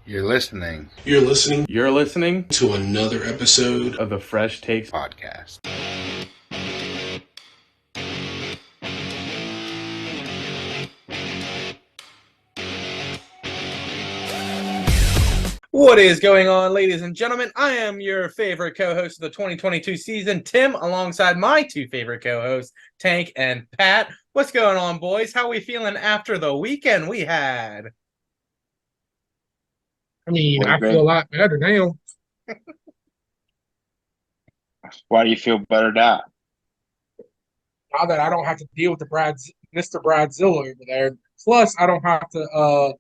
You're listening You're listening to another episode of the Fresh Takes podcast. What is going on, ladies and gentlemen? I am your favorite co-host of the 2022 season, Tim, alongside my two favorite co-hosts, Tank and Pat. What's going on, boys? How are we feeling after the weekend we had? I mean, I feel a lot better now. Why do you feel better now? Now that I don't have to deal with Mr. Bradzilla over there. Plus, I don't have to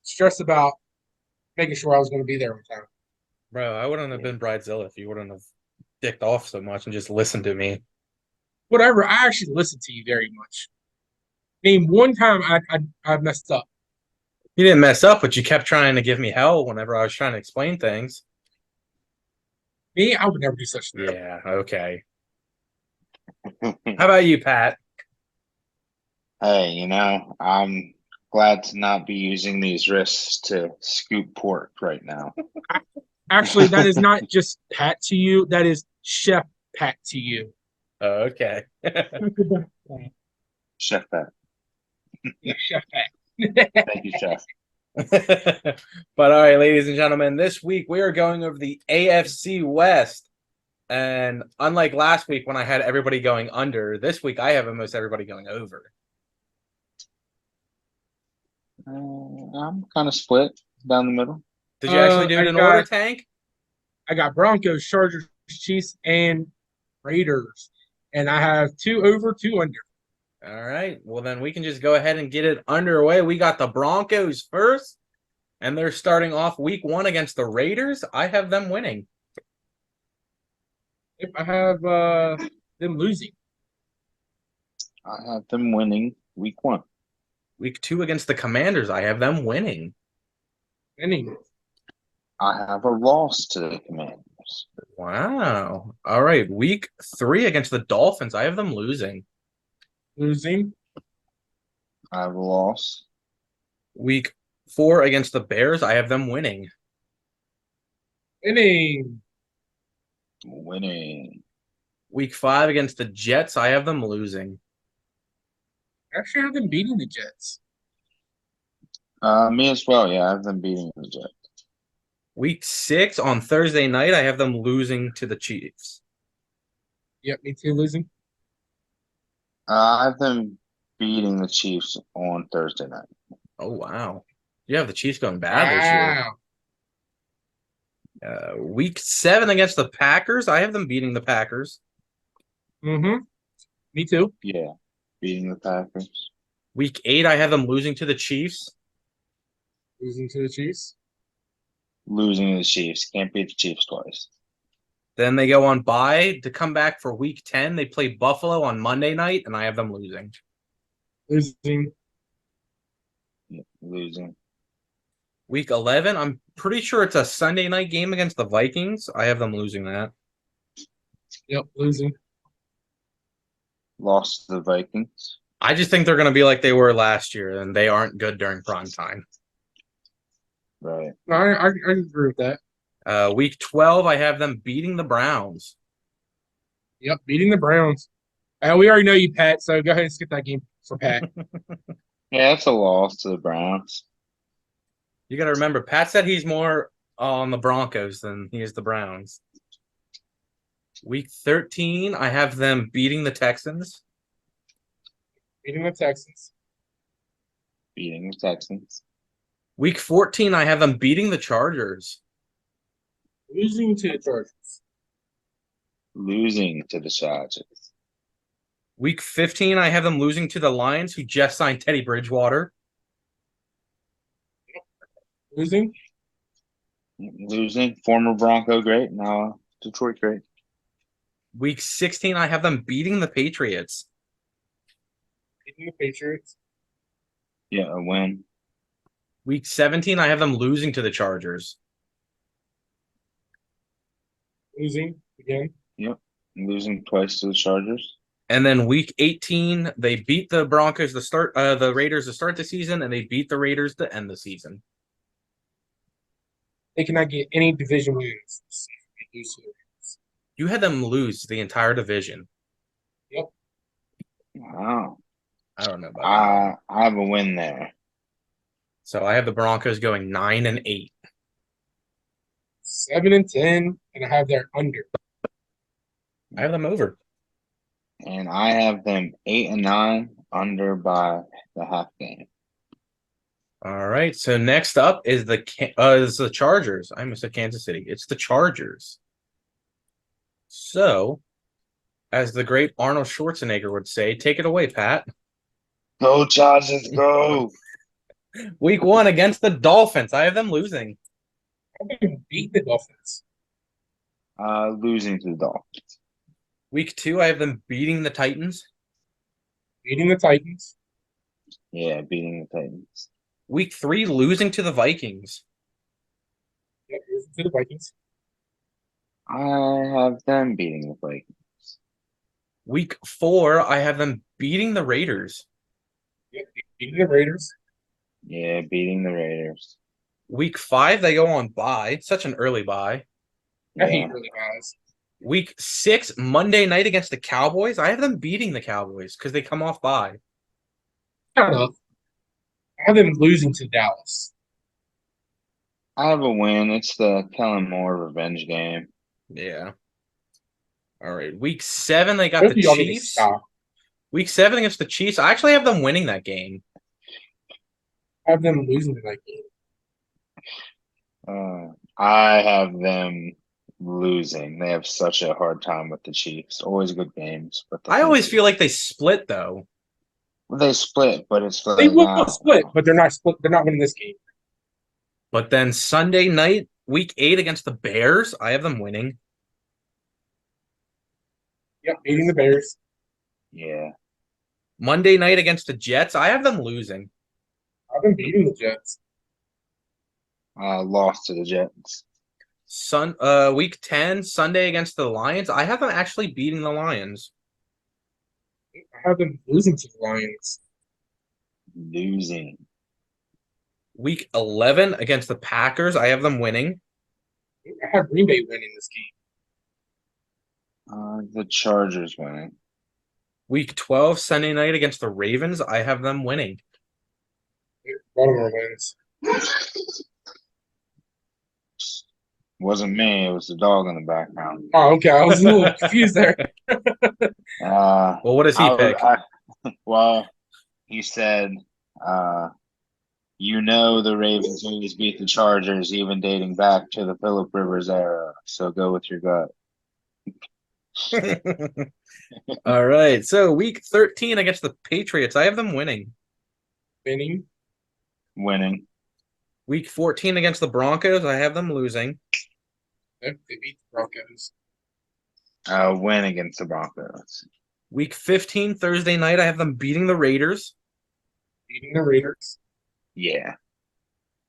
stress about making sure I was going to be there on time. Bro, I wouldn't have been Bridezilla if you wouldn't have dicked off so much and just listened to me. Whatever, I actually listened to you very much. Name one time I messed up. You didn't mess up, but you kept trying to give me hell whenever I was trying to explain things. Me, I would never do such a thing. Yeah, okay. How about you, Pat? Hey, I'm glad to not be using these wrists to scoop pork right now. Actually, that is not just Pat to you. That is Chef Pat to you. Okay. Chef Pat. Yeah, Chef Pat. Thank you, Chef. But all right, ladies and gentlemen, this week we are going over the AFC West. And unlike last week when I had everybody going under, this week I have almost everybody going over. I'm kind of split down the middle. Did you actually do it in order, Tank? I got Broncos, Chargers, Chiefs, and Raiders. And I have 2 over, 2 under. All right. Well, then we can just go ahead and get it underway. We got the Broncos first, and they're starting off week 1 against the Raiders. I have them winning. If I have them losing. I have them winning week 1. Week 2 against the Commanders. I have them winning. Winning. I have a loss to the Commanders. Wow. All right. Week 3 against the Dolphins. I have them losing. Losing. I have a loss. Week 4 against the Bears. I have them winning. Winning. Winning. Week 5 against the Jets. I have them losing. Actually, I have them beating the Jets. Me as well. Yeah, I have them beating the Jets. Week 6 on Thursday night. I have them losing to the Chiefs. Yep, me too, losing. I have them beating the Chiefs on Thursday night. Oh, wow. You have the Chiefs going bad this year. Week 7 against the Packers. I have them beating the Packers. Mm-hmm. Me too. Yeah, beating the Packers. Week 8, I have them losing to the Chiefs. Losing to the Chiefs. Losing to the Chiefs. Can't beat the Chiefs twice. Then they go on bye to come back for week 10. They play Buffalo on Monday night, and I have them losing. Losing. Yeah, losing. Week 11, I'm pretty sure it's a Sunday night game against the Vikings. I have them losing that. Yep, losing. Lost to the Vikings. I just think they're going to be like they were last year, and they aren't good during prime time. Right. I agree with that. Week 12, I have them beating the Browns. Yep, beating the Browns. We already know you, Pat, so go ahead and skip that game for Pat. Yeah, that's a loss to the Browns. You got to remember, Pat said he's more on the Broncos than he is the Browns. Week 13, I have them beating the Texans. Beating the Texans. Beating the Texans. Week 14, I have them beating the Chargers. Losing to the Chargers. Losing to the Chargers. Week 15, I have them losing to the Lions, who just signed Teddy Bridgewater. Losing. Losing. Former Bronco great. Now Detroit great. Week 16, I have them beating the Patriots. Beating the Patriots. Yeah, a win. Week 17, I have them losing to the Chargers. Losing again. Yep. Losing twice to the Chargers. And then week 18, they beat the Broncos the Raiders to start the season, and they beat the Raiders to end the season. They cannot get any division wins. They lose to the Ravens. You had them lose the entire division. Yep. Wow. I don't know about that. I have a win there. So I have the Broncos going 9-8. 7-10, and I have their under. I have them over. And I have them 8-9 under by the half game. All right. So next up is the Chargers. I almost said Kansas City. It's the Chargers. So, as the great Arnold Schwarzenegger would say, take it away, Pat. Go Chargers, go! Week 1 against the Dolphins. I have them losing. I'm going to beat the Dolphins. Losing to the Dolphins. Week 2, I have them beating the Titans. Beating the Titans. Yeah, beating the Titans. Week 3, losing to the Vikings. Yep, losing to the Vikings. I have them beating the Vikings. Week 4, I have them beating the Raiders. Yep, beating the Raiders. Yeah, beating the Raiders. Week 5, they go on bye. Such an early bye. I hate early guys. Week 6, Monday night against the Cowboys. I have them beating the Cowboys because they come off bye. Kind of. I have them losing to Dallas. I have a win. It's the Kellen Moore revenge game. Yeah. All right. Week 7, they got Both the of y'all need to Chiefs. stop. Week 7 against the Chiefs. I actually have them winning that game. I have them losing to that game. I have them losing. They have such a hard time with the Chiefs. Always good games, but I always feel like they split though. they split, but it's like They will split, but they're not split. They're not winning this game. But then Sunday night, week 8 against the Bears, I have them winning. Yep, beating the Bears. Yeah. Monday night against the Jets, I have them losing. I've been beating the Jets. Lost to the Jets. Week 10, Sunday against the Lions, I have them actually beating the Lions. I have them losing to the Lions. Losing. Week 11 against the Packers, I have them winning. I have Green Bay winning this game. The Chargers winning. Week 12, Sunday night against the Ravens, I have them winning. Baltimore wins. Wasn't me. It was the dog in the background. Oh, okay. I was a little confused there. Well, what does he pick? Well, he said, the Ravens always beat the Chargers, even dating back to the Phillip Rivers era. So go with your gut. All right. So week 13 against the Patriots, I have them winning. Winning. Week 14 against the Broncos, I have them losing. They beat the Broncos. Win against the Broncos. Week 15, Thursday night, I have them beating the Raiders. Beating the Raiders. Yeah.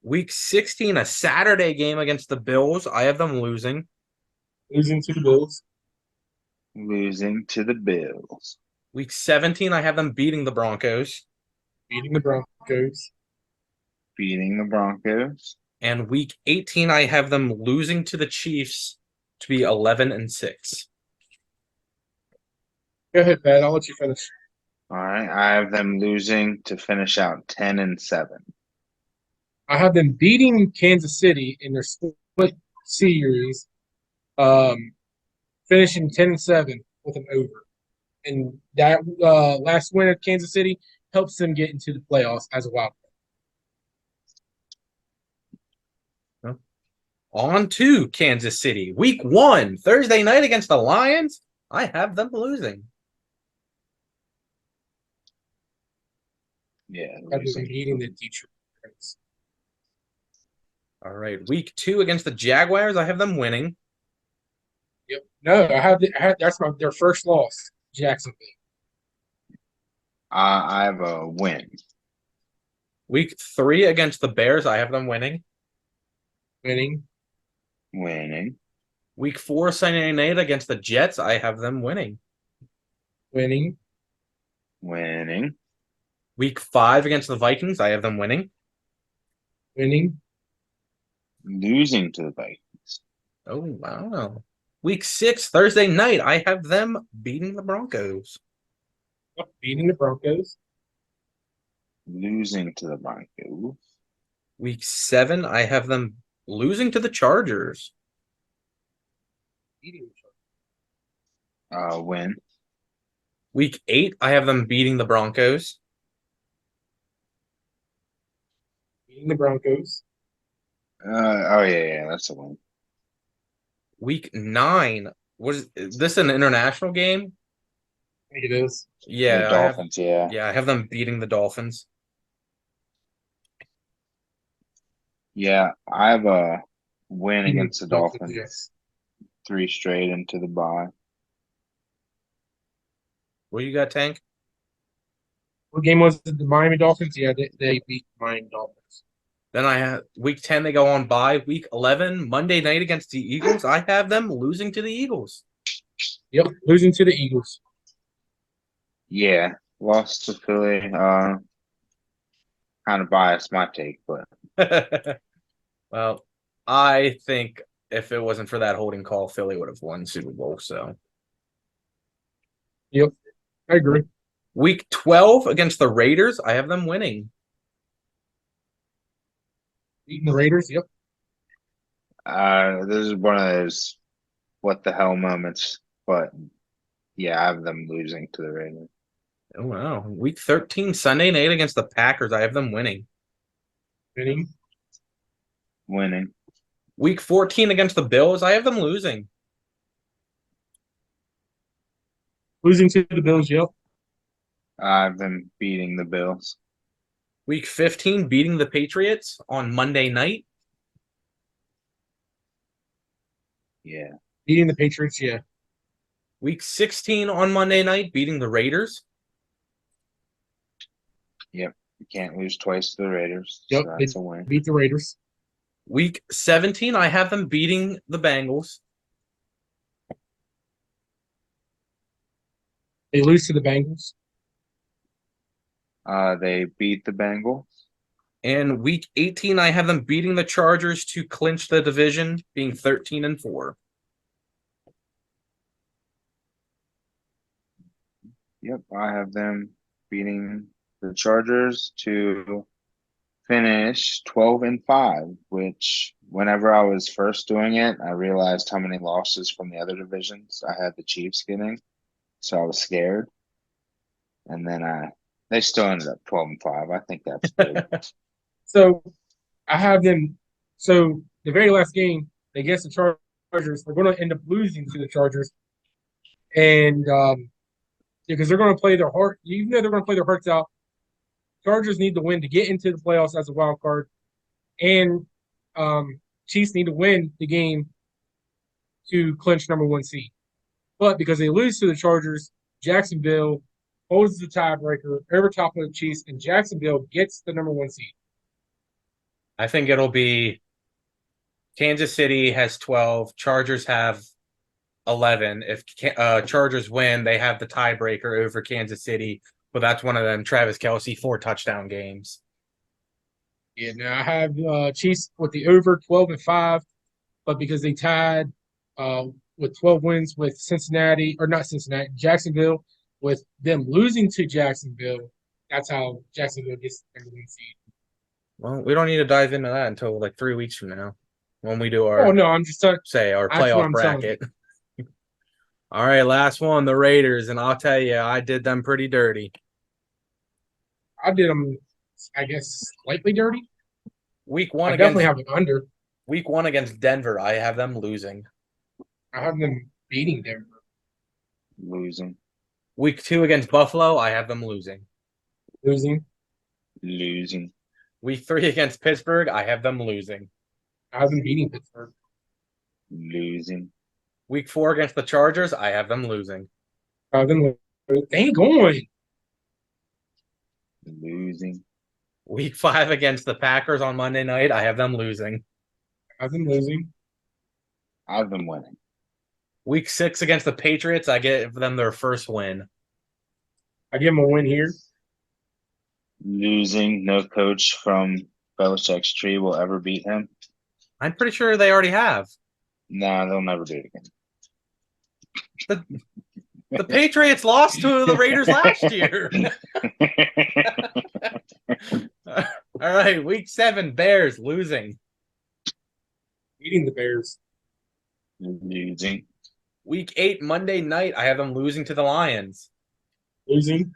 Week 16, a Saturday game against the Bills, I have them losing. Losing to the Bills. Losing to the Bills. Week 17, I have them beating the Broncos. Beating the Broncos. Beating the Broncos. And week 18, I have them losing to the Chiefs to be 11-6. Go ahead, Pat. I'll let you finish. All right. I have them losing to finish out 10-7. I have them beating Kansas City in their split series, finishing 10-7 with an over. And that last win at Kansas City helps them get into the playoffs as a wild card. On to Kansas City. Week 1, Thursday night against the Lions. I have them losing. Yeah. I have them beating the Detroit. All right. Week 2 against the Jaguars. I have them winning. Yep. No, that's their first loss, Jacksonville. I have a win. Week 3 against the Bears. I have them winning. Winning. Week 4 Sunday night against the Jets. I have them winning. Winning. Week 5 against the Vikings. I have them winning. Winning. Losing to the Vikings. Oh, wow. Week 6, Thursday night, I have them beating the Broncos. Beating the Broncos. Losing to the Broncos. Week 7, I have them losing to the Chargers. Beating the Chargers. Win. Week 8, I have them beating the Broncos. Beating the Broncos. Yeah, that's a win. Week 9, was this an international game? I think it is. Yeah, The Dolphins, yeah. I have them beating the Dolphins. Yeah, I have a win Beating against the Dolphins. Yes. 3 straight into the bye. What you got, Tank? What game was it? The Miami Dolphins? Yeah, they beat the Miami Dolphins. Then I have week 10, they go on bye. Week 11, Monday night against the Eagles. I have them losing to the Eagles. Yep, losing to the Eagles. Yeah, lost to Philly. Kind of biased my take, but Well, I think if it wasn't for that holding call, Philly would have won Super Bowl. So Yep, I agree. week 12 against the Raiders, I have them winning. Beating the Raiders. Yep. this is one of those what the hell moments. But yeah, I have them losing to the Raiders. Oh wow. Week 13, Sunday night against the Packers, I have them winning. Winning. Winning. Week 14 against the Bills, I have them losing. Losing to the Bills. Yep. I have them beating the Bills. Week 15, beating the Patriots on Monday night. Yeah. Beating the Patriots. Yeah. Week 16 on Monday night, beating the Raiders. Yep. You can't lose twice to the Raiders. Yep. So that's a win. Beat the Raiders. Week 17, I have them beating the Bengals. They lose to the Bengals. They beat the Bengals. And week 18, I have them beating the Chargers to clinch the division, being 13-4. Yep, I have them beating the Chargers to finish 12-5, which whenever I was first doing it, I realized how many losses from the other divisions I had the Chiefs getting. So I was scared. And then they still ended up 12-5. I think that's good. So I have them. So the very last game against the Chargers, they're going to end up losing to the Chargers, and because they're going to play their heart, even though they're going to play their hearts out, Chargers need to win to get into the playoffs as a wild card, and Chiefs need to win the game to clinch number 1 seed. But because they lose to the Chargers, Jacksonville holds the tiebreaker over top of the Chiefs, and Jacksonville gets the number 1 seed. I think it'll be Kansas City has 12, Chargers have 11. If Chargers win, they have the tiebreaker over Kansas City, but that's one of them Travis Kelce 4-touchdown games. Yeah, now I have Chiefs with the over 12-5, but because they tied with 12 wins with Jacksonville, with them losing to Jacksonville, that's how Jacksonville gets the number 1 seed. Well, we don't need to dive into that until like 3 weeks from now when we do our Oh no, I'm just talking. our That's what playoff I'm bracket. All right, last one, the Raiders, and I'll tell you, I did them pretty dirty. I did them, I guess, slightly dirty. Week 1 I against definitely have it under. Week 1 against Denver, I have them losing. I have them beating Denver. Losing. Week 2 against Buffalo, I have them losing. Losing. Losing. Week 3 against Pittsburgh, I have them losing. I have them beating Pittsburgh. Losing. Week 4 against the Chargers, I have them losing. I have them. They ain't going. Losing. Week 5 against the Packers on Monday night, I have them losing. I have them losing. I have them winning. Week 6 against the Patriots, I give them their first win. I give them a win here. Losing. No coach from Belichick's tree will ever beat him. I'm pretty sure they already have. Nah, they'll never do it again. The Patriots lost to the Raiders last year. All right, week 7, Bears losing. Beating the Bears. Losing. Week 8, Monday night, I have them losing to the Lions. Losing.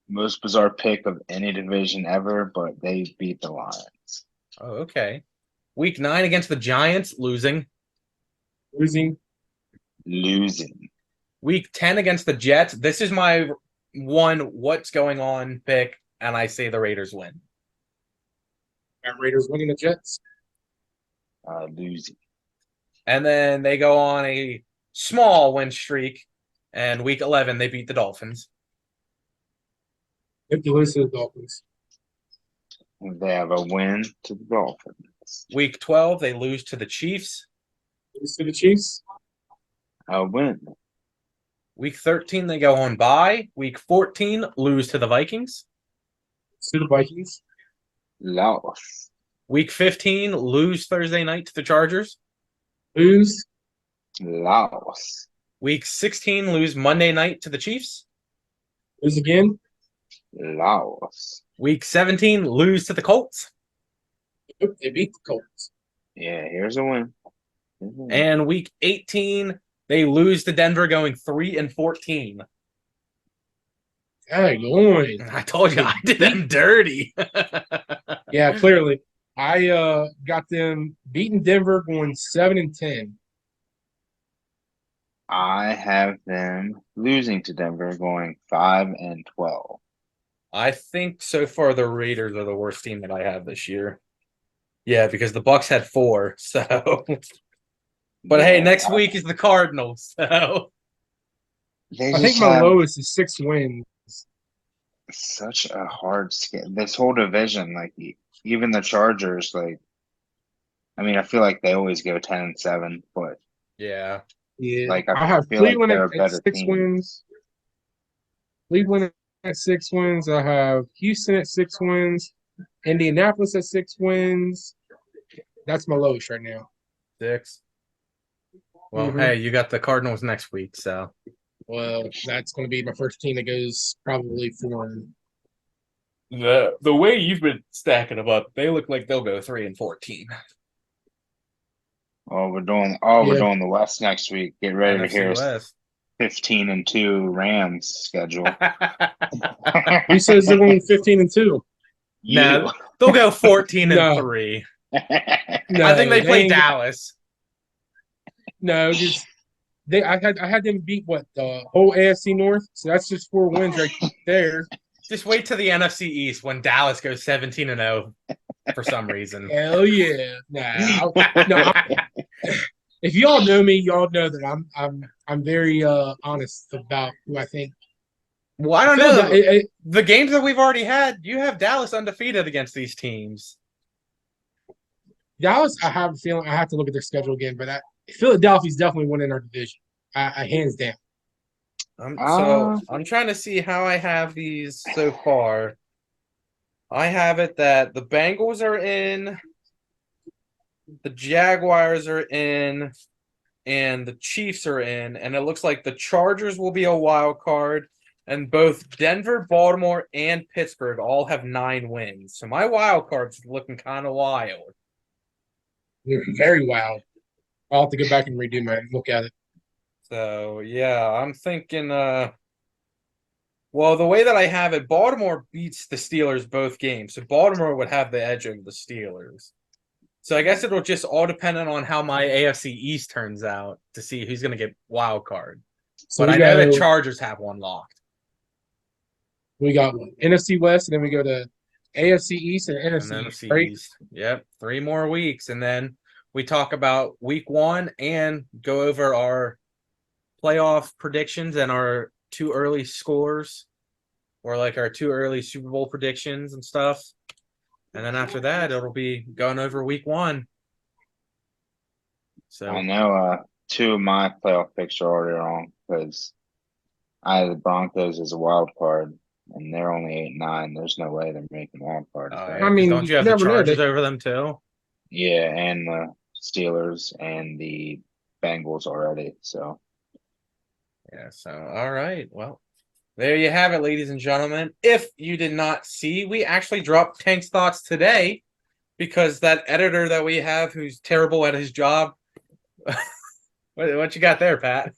Most bizarre pick of any division ever, but they beat the Lions. Oh, okay. Week 9 against the Giants, losing. Losing. Losing. Week 10 against the Jets. This is my one what's going on pick, and I say the Raiders win. Got Raiders winning the Jets. Losing. And then they go on a small win streak, and week 11 they beat the Dolphins. If you lose to the Dolphins. They have a win to the Dolphins. Week 12 they lose to the Chiefs. Lose to the Chiefs. A win. Week 13 they go on bye. Week 14 lose to the Vikings. Lose to the Vikings. Loss. Week 15 lose Thursday night to the Chargers. Lose. Loss. Week 16 lose Monday night to the Chiefs. Lose again. Loss. Week 17 lose to the Colts. Nope, they beat the Colts. Yeah, here's a win. And week 18 they lose to Denver, going 3-14. Hey, going. I told you I did them dirty. Yeah, clearly. I got them beating Denver, going 7-10. I have them losing to Denver, going 5-12. I think so far the Raiders are the worst team that I have this year. Yeah, because the Bucks had 4, so. But hey, next week is the Cardinals, so. I think my lowest is 6 wins. Such a hard schedule. This whole division, like even the Chargers, like I mean, I feel like they always go 10-7, but Yeah. Yeah, like I have feel like Cleveland they're a at better 6 team. wins. Cleveland at 6 wins. I have Houston at 6 wins. Indianapolis at 6 wins. That's my lowest right now. 6. Well, Mhm. hey, you got the Cardinals next week, so. Well, that's going to be my first team that goes probably 4. The way you've been stacking them up, they look like they'll go 3-14. Oh, we're doing Yeah. the West next week. Get ready to hear NFC West. 15-2 Rams schedule. Who says they're going 15-2? You. No, they'll go 14-3. No, I think they play ain't- Dallas. No, just I had them beat what, the whole AFC North, so that's just 4 wins right there. Just wait till the NFC East when Dallas goes 17-0 for some reason. Hell yeah! No. If y'all know me, y'all know that I'm very honest about who I think. Well, I don't know. That The games that we've already had, you have Dallas undefeated against these teams. Dallas, I have a feeling I have to look at their schedule again, but Philadelphia's definitely winning our division. I hands down. So I'm trying to see how I have these so far. I have it that the Bengals are in, the Jaguars are in, and the Chiefs are in, and it looks like the Chargers will be a wild card, and both Denver, Baltimore, and Pittsburgh all have 9 wins. So my wild card's looking kind of wild. They're very wild. I'll have to go back and redo my look at it. So yeah, I'm thinking well, the way that I have it, Baltimore beats the Steelers both games. So Baltimore would have the edge over the Steelers. So I guess it'll just all depend on how my AFC East turns out to see who's going to get wild card. So but I know the Chargers have one locked. We got NFC West, and then we go to AFC East and NFC, NFC right? East. Yep, 3 more weeks, and then we talk about week 1 and go over our playoff predictions and our 2 early scores, or like our 2 early Super Bowl predictions and stuff. And then after that, it'll be going over week 1. So I know 2 of my playoff picks are already wrong because I had the Broncos as a wild card, and they're only 8-9. There's no way they're making wild card. I mean, don't you have you the never know. Chargers over them too? Yeah, and the Steelers and the Bengals already. So Yeah, so all right. Well, there you have it, ladies and gentlemen. If you did not see, we actually dropped Tank's thoughts today because that editor that we have who's terrible at his job. What you got there, Pat?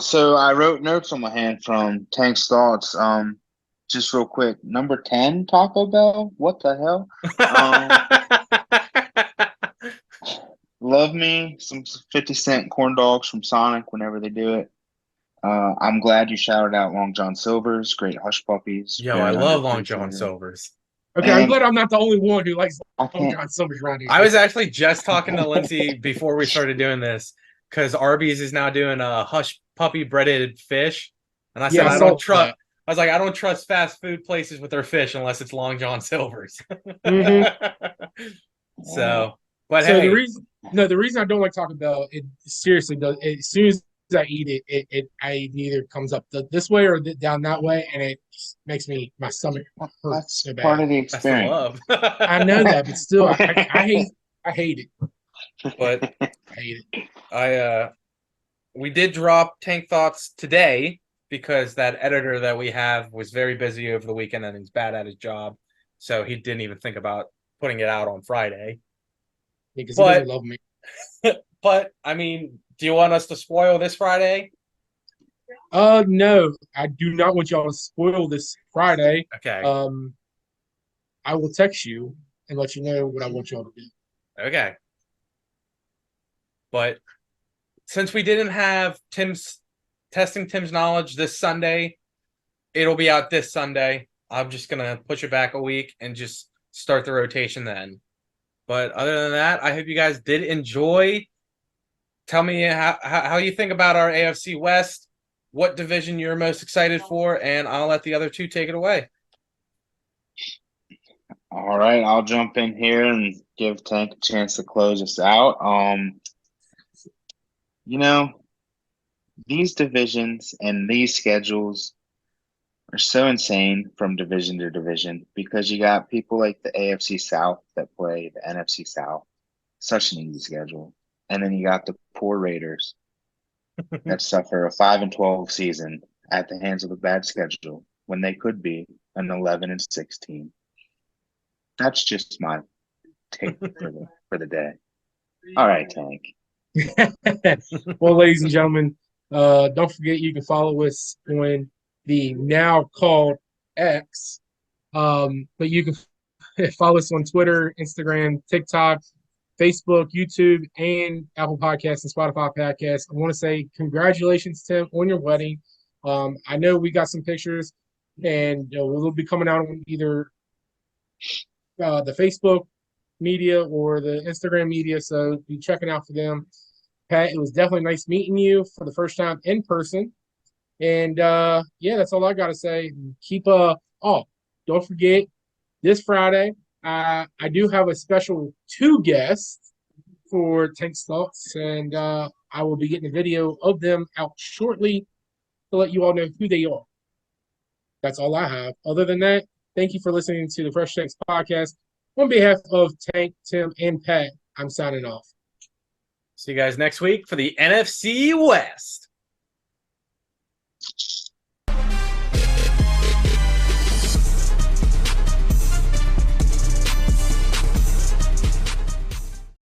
so I wrote notes on my hand from Tank's thoughts. Just real quick, number 10, Taco Bell. What the hell? Um, love me some 50 cent corn dogs from Sonic whenever they do it. I'm glad you shouted out Long John Silver's great hush puppies, Yo, I very love Long John underappreciated. Silver's. Okay, I'm And glad I'm not the only one who likes I Long can't. John Silver's around here. I was actually just talking to Lindsay before we started doing this because Arby's is now doing a hush puppy breaded fish, and I said Yeah, I I saw don't trust. that. I was like, I don't trust fast food places with their fish unless it's Long John Silver's. Hmm. So, but So hey, the reason I don't like Taco Bell, it seriously does. As soon as I eat it, it either comes up this way or down that way, and it just makes my stomach hurt That's so part bad. of the that's the experience. love. I know that, but still, I hate it. But I hate it. we did drop Tank Thoughts today because that editor that we have was very busy over the weekend and he's bad at his job, so he didn't even think about putting it out on Friday. Because he But doesn't love me. I mean, do you want us to spoil this Friday? No, I do not want y'all to spoil this Friday. Okay. I will text you and let you know what I want y'all to do. Okay. But since we didn't have Tim's knowledge this Sunday, it'll be out this Sunday. I'm just gonna push it back a week and just start the rotation then. But other than that, I hope you guys did enjoy. Tell me how you think about our AFC West, what division you're most excited for, and I'll let the other two take it away. All right, I'll jump in here and give Tank a chance to close us out. You know, these divisions and these schedules are so insane from division to division because you got people like the AFC South that play the NFC South, such an easy schedule. And then you got the poor Raiders that suffer a 5-12 season at the hands of a bad schedule when they could be an 11-16. That's just my take for the day. All right, Tank. Well, ladies and gentlemen, don't forget you can follow us on the now called X. But you can follow us on Twitter, Instagram, TikTok, Facebook, YouTube, and Apple Podcasts and Spotify Podcasts. I want to say congratulations, Tim, on your wedding. I know we got some pictures, and we'll be coming out on either the Facebook media or the Instagram media, so be checking out for them. Pat, it was definitely nice meeting you for the first time in person. And yeah, that's all I gotta say. Keep don't forget this Friday. I do have a special two guests for Tank's Thoughts, and I will be getting a video of them out shortly to let you all know who they are. That's all I have. Other than that, thank you for listening to the FreshTakes podcast. On behalf of Tank, Tim, and Pat, I'm signing off. See you guys next week for the NFC West.